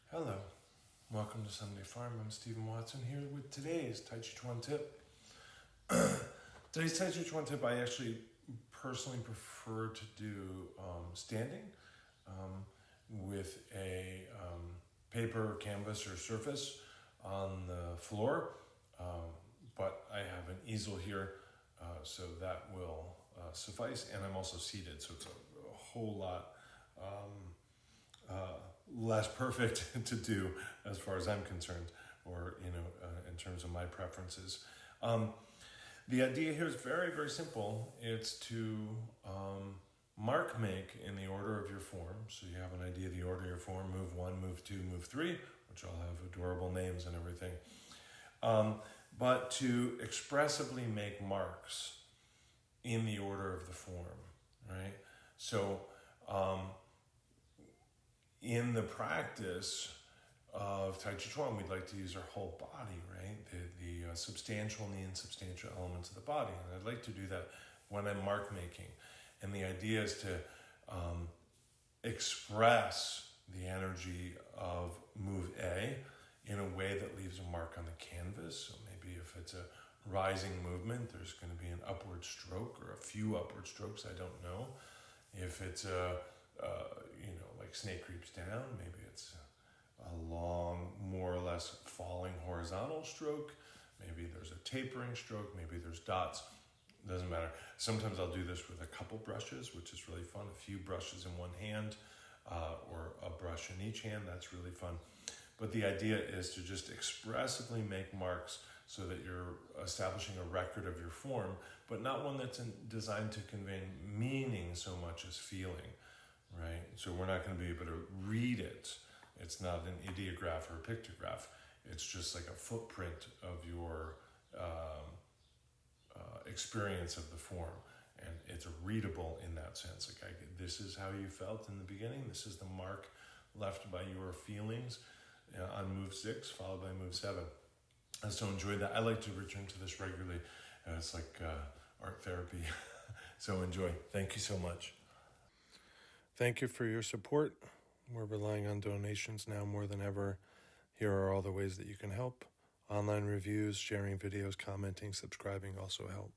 Hello, welcome to Sunday Farm. I'm Stephen Watson here with today's Tàijíquán Tip. Today's Tàijíquán Tip I actually personally prefer to do standing with a paper, canvas, or surface on the floor, but I have an easel here, so that will suffice, and I'm also seated, so it's a whole lot less perfect to do as far as I'm concerned, or in terms of my preferences. The idea here is very, very simple. It's to mark make in the order of your form. So you have an idea of the order of your form: move 1, move 2, move 3, which all have adorable names and everything. But to expressively make marks in the order of the form, right? So in the practice of Tàijíquán, we'd like to use our whole body, right? The substantial and the insubstantial elements of the body. And I'd like to do that when I'm mark making. And the idea is to express the energy of move A in a way that leaves a mark on the canvas. So maybe if it's a rising movement, there's going to be an upward stroke or a few upward strokes, I don't know. If it's like snake creeps down, maybe it's a long, more or less falling horizontal stroke. Maybe there's a tapering stroke. Maybe there's dots. Doesn't matter. Sometimes I'll do this with a couple brushes, which is really fun. A few brushes in one hand, or a brush in each hand. That's really fun. But the idea is to just expressively make marks so that you're establishing a record of your form, but not one that's designed to convey meaning so much as feeling, right? So we're not going to be able to read it. It's not an ideograph or a pictograph. It's just like a footprint of your experience of the form. And it's readable in that sense. Like this is how you felt in the beginning. This is the mark left by your feelings on move 6, followed by move 7. And so enjoy that. I like to return to this regularly. It's like art therapy. So enjoy. Thank you so much. Thank you for your support. We're relying on donations now more than ever. Here are all the ways that you can help. Online reviews, sharing videos, commenting, subscribing also help.